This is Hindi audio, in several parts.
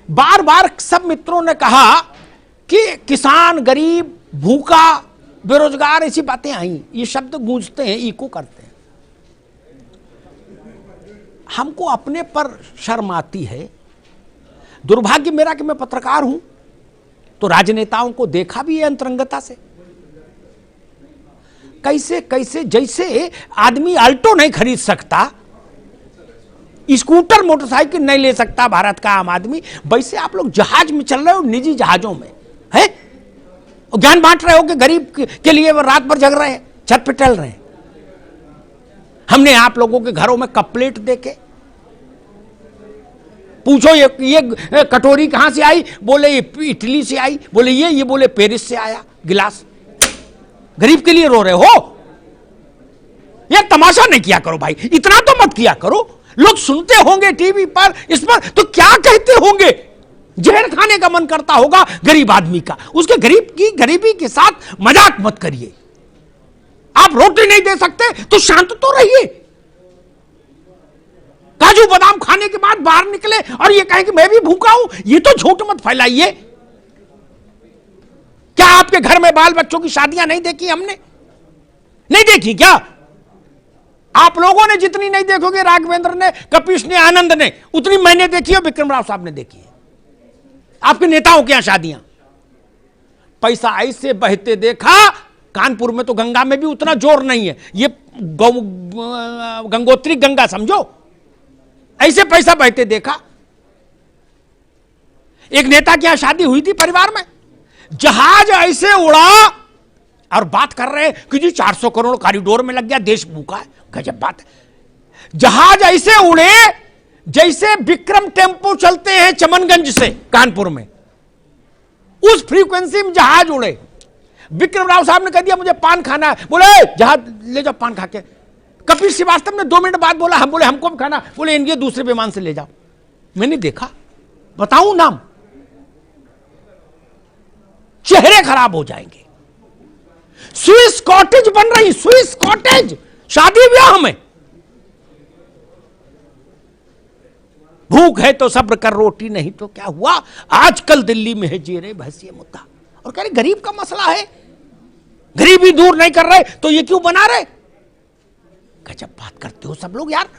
बार बार सब मित्रों ने कहा कि किसान, गरीब, भूखा, बेरोजगार, ऐसी बातें आई, ये शब्द गूंजते हैं, इको करते हैं। हमको अपने पर शर्म आती है। दुर्भाग्य मेरा कि मैं पत्रकार हूं, तो राजनेताओं को देखा भी है अंतरंगता से, कैसे कैसे, जैसे आदमी अल्टो नहीं खरीद सकता, स्कूटर, मोटरसाइकिल नहीं ले सकता भारत का आम आदमी, वैसे आप लोग जहाज में चल रहे हो, निजी जहाजों में है, ज्ञान बांट रहे हो कि गरीब के लिए वो रात भर जग रहे हैं, छत पे टहल रहे हैं। हमने आप लोगों के घरों में कप प्लेट देके पूछो ये कटोरी कहां से आई, बोले ये इटली से आई, बोले ये बोले पेरिस से आया गिलास। गरीब के लिए रो रहे हो? यार तमाशा नहीं किया करो भाई, इतना तो मत किया करो। लोग सुनते होंगे टीवी पर, इस पर, तो क्या कहते होंगे? जहर खाने का मन करता होगा गरीब आदमी का। उसके गरीबी के साथ मजाक मत करिए। आप रोटी नहीं दे सकते तो शांत तो रहिए। काजू बादाम खाने के बाद बाहर निकले और ये कहें कि मैं भी भूखा हूं, ये तो झूठ मत फैलाइए। क्या आपके घर में बाल बच्चों की शादियां नहीं देखी हमने? नहीं देखी क्या? आप लोगों ने जितनी नहीं देखोगे, राघवेंद्र ने, कपिश ने, आनंद ने, उतनी मैंने देखी है, विक्रम राव साहब ने देखी है। आपके नेताओं के यहां शादियां, पैसा ऐसे बहते देखा। कानपुर में तो गंगा में भी उतना जोर नहीं है, ये गंगोत्री गंगा समझो, ऐसे पैसा बहते देखा। एक नेता के यहां शादी हुई थी परिवार में, जहाज ऐसे उड़ा और बात कर रहे हैं कि जी 400 करोड़ कॉरिडोर में लग गया, देश भूखा है। गजब बात है। जहाज ऐसे उड़े जैसे विक्रम टेम्पो चलते हैं चमनगंज से कानपुर में, उस फ्रीक्वेंसी में जहाज उड़े। विक्रम राव साहब ने कह दिया मुझे पान खाना है, बोले जहाज ले जाओ पान खा के। कपिल श्रीवास्तव ने 2 मिनट बाद बोला, हम बोले हमको भी खाना, बोले इनके दूसरे विमान से ले जाओ। मैंने देखा, बताऊं नाम, चेहरे खराब हो जाएंगे। स्विस कॉटेज बन रही, स्विस कॉटेज शादी ब्याह में। भूख है तो सब्र कर, रोटी नहीं तो क्या हुआ। आजकल दिल्ली में है जेरे बहसीय मुद्दा, और कह रहे गरीब का मसला है, गरीबी दूर नहीं कर रहे तो ये क्यों बना रहे। गजब बात करते हो सब लोग यार,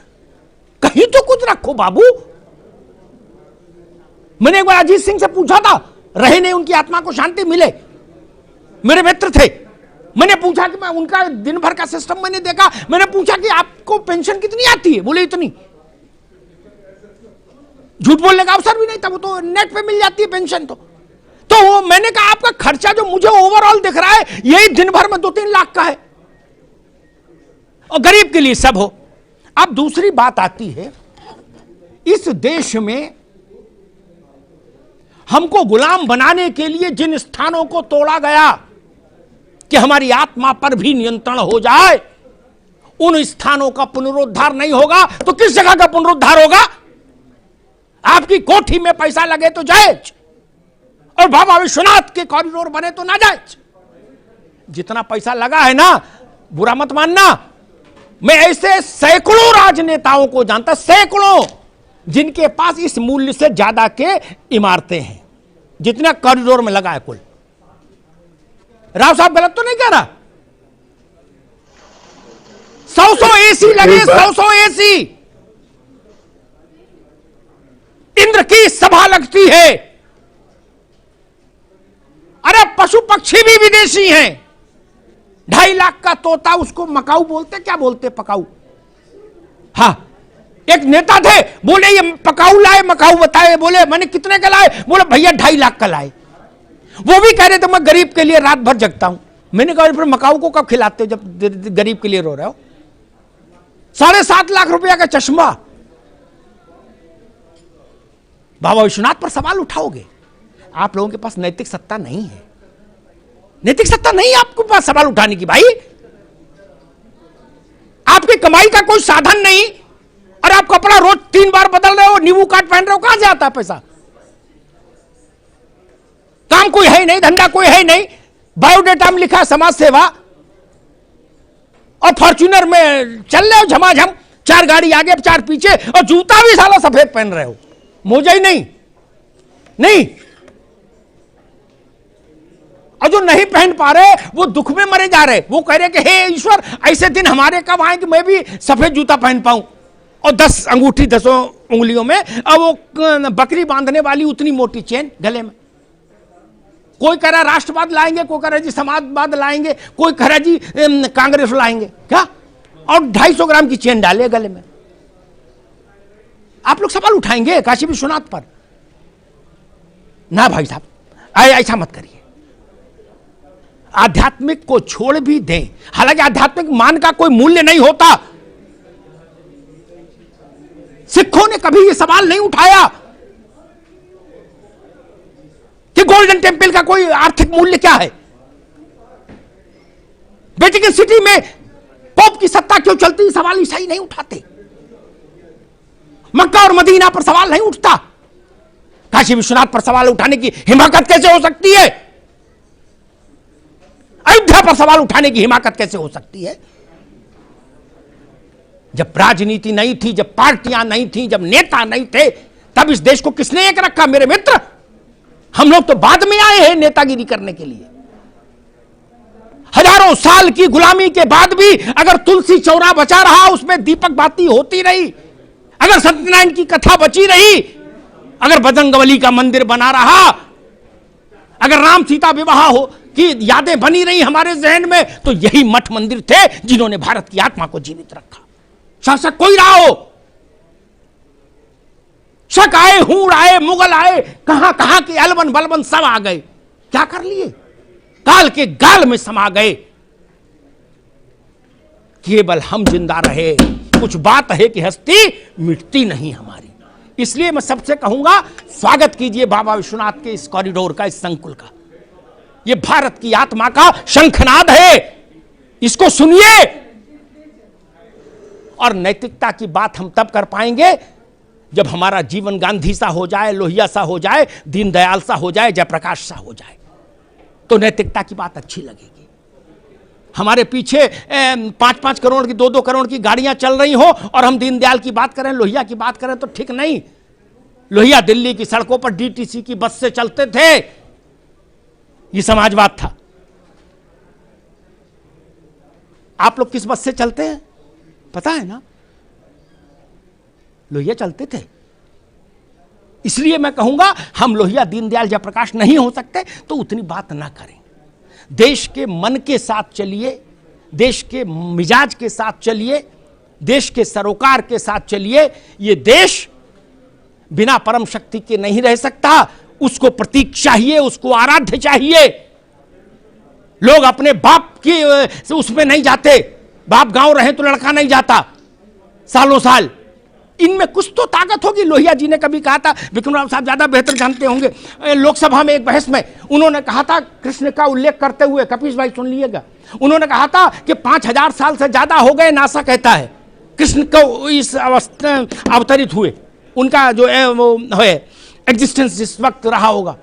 कहीं तो कुछ रखो बाबू। मैंने एक बार अजीत सिंह से पूछा था, रहे नहीं, उनकी आत्मा को शांति मिले, मेरे मित्र थे। मैंने पूछा कि मैं उनका दिन भर का सिस्टम मैंने देखा, मैंने पूछा कि आपको पेंशन कितनी आती है, बोले इतनी। झूठ बोलने का अवसर भी नहीं था, वो तो नेट पे मिल जाती है पेंशन। तो वो मैंने कहा आपका खर्चा जो मुझे ओवरऑल दिख रहा है यही दिन भर में 2-3 लाख का है, और गरीब के लिए सब हो। अब दूसरी बात आती है, इस देश में हमको गुलाम बनाने के लिए जिन स्थानों को तोड़ा गया कि हमारी आत्मा पर भी नियंत्रण हो जाए, उन स्थानों का पुनरुद्धार नहीं होगा तो किस जगह का पुनरुद्धार होगा? आपकी कोठी में पैसा लगे तो जायज, और बाबा विश्वनाथ के कॉरिडोर बने तो ना जायज। जितना पैसा लगा है ना, बुरा मत मानना, मैं ऐसे सैकड़ों राजनेताओं को जानता, सैकड़ों, जिनके पास इस मूल्य से ज्यादा के इमारतें हैं, जितना कॉरिडोर में लगा है कुल। राव साहब गलत तो नहीं कह रहा? 100 एसी लगे, 100 एसी। इंद्र की सभा लगती है। अरे पशु पक्षी भी विदेशी हैं। 2.5 लाख का तोता, उसको मकाऊ बोलते, क्या बोलते, पकाऊ। हाँ, एक नेता थे, बोले ये पकाऊ लाए, मकाऊ बताए, बोले मैंने कितने का लाए, बोले भैया 2.5 लाख का लाए। वो भी कह रहे थे मैं गरीब के लिए रात भर जगता हूं। मैंने कहा फिर मकाऊ को कब खिलाते हो जब गरीब के लिए रो रहे हो? 7.5 लाख रुपया का चश्मा। बाबा विश्वनाथ पर सवाल उठाओगे? आप लोगों के पास नैतिक सत्ता नहीं है, नैतिक सत्ता नहीं है आपके पास सवाल उठाने की। भाई आपकी कमाई का कोई साधन नहीं, और आप कपड़ा रोज 3 बार बदल रहे हो, नींबू काट पहन रहे हो, कहां से आता है पैसा? काम कोई है नहीं, धंधा कोई है नहीं, बायोडेटा में लिखा समाज सेवा, और फॉर्च्यूनर में चल रहे हो झमाझम, 4 गाड़ी आगे 4 पीछे, और जूता भी साला सफेद पहन रहे हो, मोजा ही नहीं। नहीं, और जो नहीं पहन पा रहे वो दुख में मरे जा रहे। वो कह रहे कि हे ईश्वर, ऐसे दिन हमारे कब आए कि मैं भी सफेद जूता पहन पाऊं, और 10 अंगूठी 10 उंगलियों में, और वो बकरी बांधने वाली उतनी मोटी चेन गले में। कोई कह रहा राष्ट्रवाद लाएंगे, कोई कह रहा जी समाजवाद लाएंगे, कोई कह रहा जी कांग्रेस लाएंगे, क्या, और 250 ग्राम की चेन डाले गले में। आप लोग सवाल उठाएंगे काशी विश्वनाथ पर? ना भाई साहब, ऐसा मत करिए। आध्यात्मिक को छोड़ भी दें, हालांकि आध्यात्मिक मान का कोई मूल्य नहीं होता। सिखों ने कभी यह सवाल नहीं उठाया कि गोल्डन टेंपल का कोई आर्थिक मूल्य क्या है, वेटिकन सिटी में पोप की सत्ता क्यों चलती, सवाल ईसाई नहीं उठाते। मक्का और मदीना पर सवाल नहीं उठता, काशी विश्वनाथ पर सवाल उठाने की हिमाकत कैसे हो सकती है? अयोध्या पर सवाल उठाने की हिमाकत कैसे हो सकती है? जब राजनीति नहीं थी, जब पार्टियां नहीं थी, जब नेता नहीं थे, तब इस देश को किसने एक रखा मेरे मित्र? हम लोग तो बाद में आए हैं नेतागिरी करने के लिए। हजारों साल की गुलामी के बाद भी अगर तुलसी चौरा बचा रहा, उसमें दीपक बाती होती रही, अगर सत्यनारायण की कथा बची रही, अगर बजरंगबली का मंदिर बना रहा, अगर राम सीता विवाह हो की यादें बनी रही हमारे जहन में, तो यही मठ मंदिर थे जिन्होंने भारत की आत्मा को जीवित रखा। शासक कोई रहा हो, शक आए, हूड़ आए, मुगल आए, कहां कहां के अलवन बलवन सब आ गए, क्या कर लिए? काल के गाल में समा गए। केवल हम जिंदा रहे। कुछ बात है कि हस्ती मिटती नहीं हमारी। इसलिए मैं सबसे कहूंगा, स्वागत कीजिए बाबा विश्वनाथ के इस कॉरिडोर का, इस संकुल का। यह भारत की आत्मा का शंखनाद है, इसको सुनिए। और नैतिकता की बात हम तब कर पाएंगे जब हमारा जीवन गांधी सा हो जाए, लोहिया सा हो जाए, दीनदयाल सा हो जाए, जयप्रकाश सा हो जाए, तो नैतिकता की बात अच्छी लगेगी। हमारे पीछे 5-5 करोड़ की, 2-2 करोड़ की गाड़ियां चल रही हो और हम दीनदयाल की बात करें, लोहिया की बात करें, तो ठीक नहीं। लोहिया दिल्ली की सड़कों पर डीटीसी की बस से चलते थे, ये समाजवाद था। आप लोग किस बस से चलते हैं पता है ना? लोहिया चलते थे। इसलिए मैं कहूंगा, हम लोहिया दीनदयाल जयप्रकाश नहीं हो सकते तो उतनी बात ना करें। देश के मन के साथ चलिए, देश के मिजाज के साथ चलिए, देश के सरोकार के साथ चलिए। ये देश बिना परम शक्ति के नहीं रह सकता। उसको प्रतीक चाहिए, उसको आराध्य चाहिए। लोग अपने बाप की उसमें नहीं जाते, बाप गांव रहे तो लड़का नहीं जाता सालों साल। इनमें कुछ तो ताकत होगी। लोहिया जी ने कभी कहा था, विक्रम राव साहब ज्यादा बेहतर जानते होंगे, लोकसभा में एक बहस में उन्होंने कहा था, कृष्ण का उल्लेख करते हुए, कपीश भाई सुन लीजिएगा, उन्होंने कहा था कि 5000 साल से ज्यादा हो गए, नासा कहता है, कृष्ण को इस अवस्था अवतरित हुए, उनका जो है एग्जिस्टेंस जिस वक्त रहा होगा।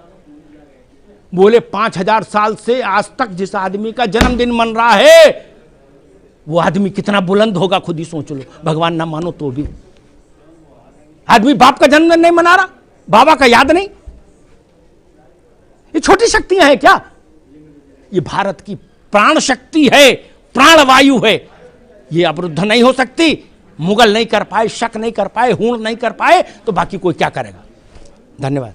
बोले 5000 साल से आज तक जिस आदमी का जन्मदिन मन रहा है, वो आदमी कितना बुलंद होगा खुद ही सोच लो। भगवान ना मानो तो भी आदमी बाप का जन्मदिन नहीं मना रहा, बाबा का याद नहीं। ये छोटी शक्तियां हैं क्या? ये भारत की प्राण शक्ति है, प्राणवायु है। ये अवरुद्ध नहीं हो सकती। मुगल नहीं कर पाए, शक नहीं कर पाए, हूण नहीं कर पाए, तो बाकी कोई क्या करेगा? धन्यवाद।